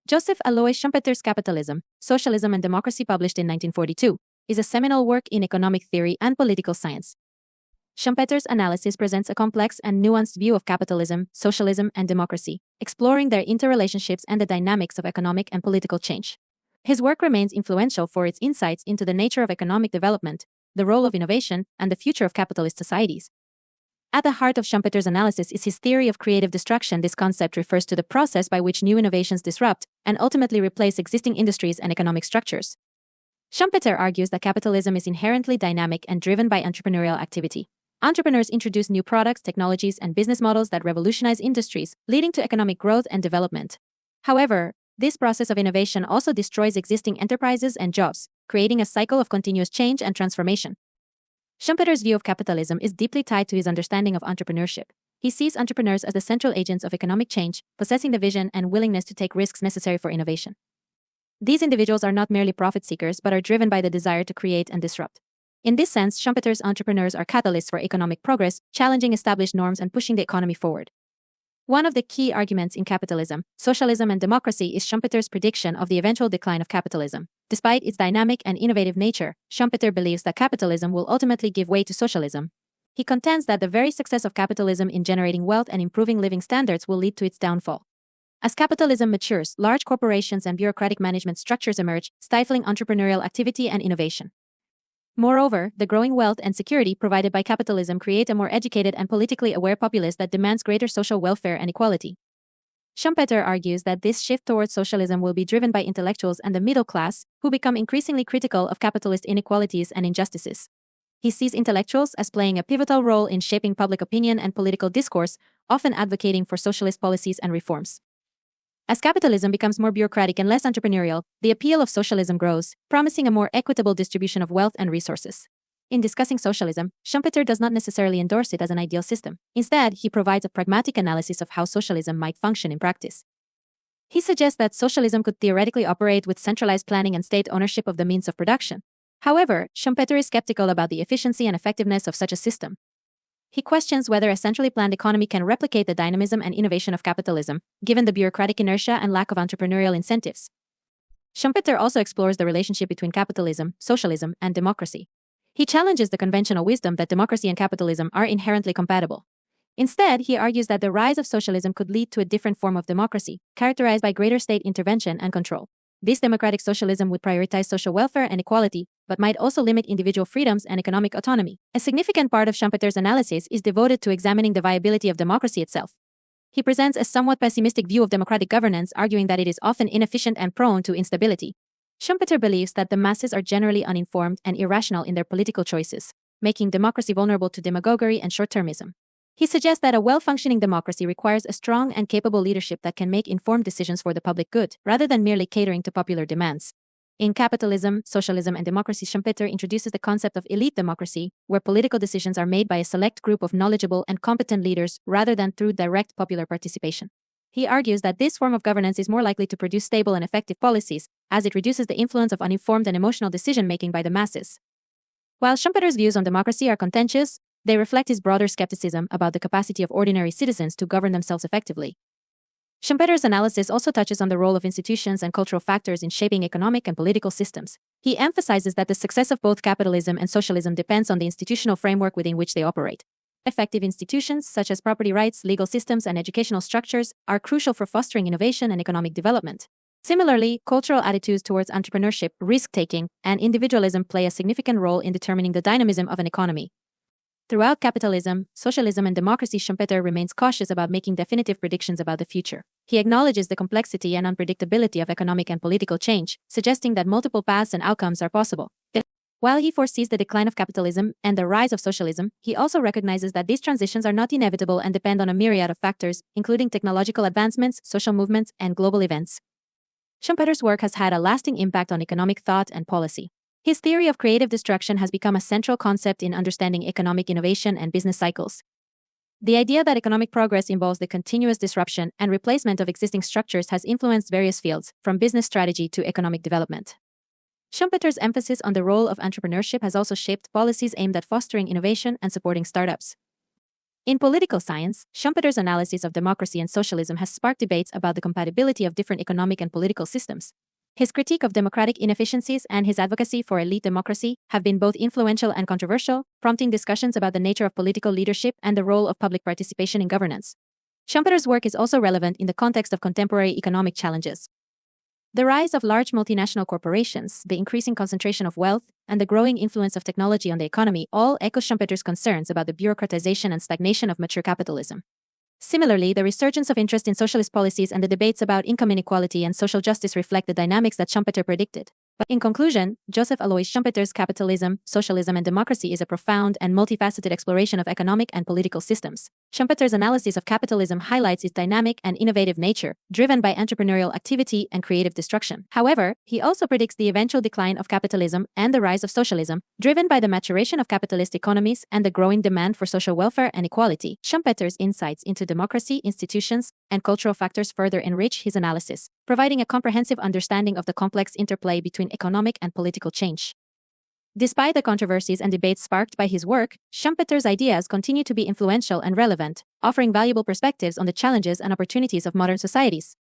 Joseph Alois Schumpeter's Capitalism, Socialism and Democracy, published in 1942, is a seminal work in economic theory and political science. Schumpeter's analysis presents a complex and nuanced view of capitalism, socialism, and democracy, exploring their interrelationships and the dynamics of economic and political change. His work remains influential for its insights into the nature of economic development, the role of innovation, and the future of capitalist societies. At the heart of Schumpeter's analysis is his theory of creative destruction. This concept refers to the process by which new innovations disrupt and ultimately replace existing industries and economic structures. Schumpeter argues that capitalism is inherently dynamic and driven by entrepreneurial activity. Entrepreneurs introduce new products, technologies, and business models that revolutionize industries, leading to economic growth and development. However, this process of innovation also destroys existing enterprises and jobs, creating a cycle of continuous change and transformation. Schumpeter's view of capitalism is deeply tied to his understanding of entrepreneurship. He sees entrepreneurs as the central agents of economic change, possessing the vision and willingness to take risks necessary for innovation. These individuals are not merely profit seekers but are driven by the desire to create and disrupt. In this sense, Schumpeter's entrepreneurs are catalysts for economic progress, challenging established norms and pushing the economy forward. One of the key arguments in Capitalism, Socialism and Democracy is Schumpeter's prediction of the eventual decline of capitalism. Despite its dynamic and innovative nature, Schumpeter believes that capitalism will ultimately give way to socialism. He contends that the very success of capitalism in generating wealth and improving living standards will lead to its downfall. As capitalism matures, large corporations and bureaucratic management structures emerge, stifling entrepreneurial activity and innovation. Moreover, the growing wealth and security provided by capitalism create a more educated and politically aware populace that demands greater social welfare and equality. Schumpeter argues that this shift towards socialism will be driven by intellectuals and the middle class, who become increasingly critical of capitalist inequalities and injustices. He sees intellectuals as playing a pivotal role in shaping public opinion and political discourse, often advocating for socialist policies and reforms. As capitalism becomes more bureaucratic and less entrepreneurial, the appeal of socialism grows, promising a more equitable distribution of wealth and resources. In discussing socialism, Schumpeter does not necessarily endorse it as an ideal system. Instead, he provides a pragmatic analysis of how socialism might function in practice. He suggests that socialism could theoretically operate with centralized planning and state ownership of the means of production. However, Schumpeter is skeptical about the efficiency and effectiveness of such a system. He questions whether a centrally planned economy can replicate the dynamism and innovation of capitalism, given the bureaucratic inertia and lack of entrepreneurial incentives. Schumpeter also explores the relationship between capitalism, socialism, and democracy. He challenges the conventional wisdom that democracy and capitalism are inherently compatible. Instead, he argues that the rise of socialism could lead to a different form of democracy, characterized by greater state intervention and control. This democratic socialism would prioritize social welfare and equality, but might also limit individual freedoms and economic autonomy. A significant part of Schumpeter's analysis is devoted to examining the viability of democracy itself. He presents a somewhat pessimistic view of democratic governance, arguing that it is often inefficient and prone to instability. Schumpeter believes that the masses are generally uninformed and irrational in their political choices, making democracy vulnerable to demagoguery and short-termism. He suggests that a well-functioning democracy requires a strong and capable leadership that can make informed decisions for the public good, rather than merely catering to popular demands. In Capitalism, Socialism, and Democracy, Schumpeter introduces the concept of elite democracy, where political decisions are made by a select group of knowledgeable and competent leaders rather than through direct popular participation. He argues that this form of governance is more likely to produce stable and effective policies, as it reduces the influence of uninformed and emotional decision-making by the masses. While Schumpeter's views on democracy are contentious, they reflect his broader skepticism about the capacity of ordinary citizens to govern themselves effectively. Schumpeter's analysis also touches on the role of institutions and cultural factors in shaping economic and political systems. He emphasizes that the success of both capitalism and socialism depends on the institutional framework within which they operate. Effective institutions, such as property rights, legal systems, and educational structures, are crucial for fostering innovation and economic development. Similarly, cultural attitudes towards entrepreneurship, risk-taking, and individualism play a significant role in determining the dynamism of an economy. Throughout Capitalism, Socialism, and Democracy, Schumpeter remains cautious about making definitive predictions about the future. He acknowledges the complexity and unpredictability of economic and political change, suggesting that multiple paths and outcomes are possible. While he foresees the decline of capitalism and the rise of socialism, he also recognizes that these transitions are not inevitable and depend on a myriad of factors, including technological advancements, social movements, and global events. Schumpeter's work has had a lasting impact on economic thought and policy. His theory of creative destruction has become a central concept in understanding economic innovation and business cycles. The idea that economic progress involves the continuous disruption and replacement of existing structures has influenced various fields, from business strategy to economic development. Schumpeter's emphasis on the role of entrepreneurship has also shaped policies aimed at fostering innovation and supporting startups. In political science, Schumpeter's analysis of democracy and socialism has sparked debates about the compatibility of different economic and political systems. His critique of democratic inefficiencies and his advocacy for elite democracy have been both influential and controversial, prompting discussions about the nature of political leadership and the role of public participation in governance. Schumpeter's work is also relevant in the context of contemporary economic challenges. The rise of large multinational corporations, the increasing concentration of wealth, and the growing influence of technology on the economy all echo Schumpeter's concerns about the bureaucratization and stagnation of mature capitalism. Similarly, the resurgence of interest in socialist policies and the debates about income inequality and social justice reflect the dynamics that Schumpeter predicted. But in conclusion, Joseph Alois Schumpeter's Capitalism, Socialism and Democracy is a profound and multifaceted exploration of economic and political systems. Schumpeter's analysis of capitalism highlights its dynamic and innovative nature, driven by entrepreneurial activity and creative destruction. However, he also predicts the eventual decline of capitalism and the rise of socialism, driven by the maturation of capitalist economies and the growing demand for social welfare and equality. Schumpeter's insights into democracy, institutions, and cultural factors further enrich his analysis, providing a comprehensive understanding of the complex interplay between economic and political change. Despite the controversies and debates sparked by his work, Schumpeter's ideas continue to be influential and relevant, offering valuable perspectives on the challenges and opportunities of modern societies.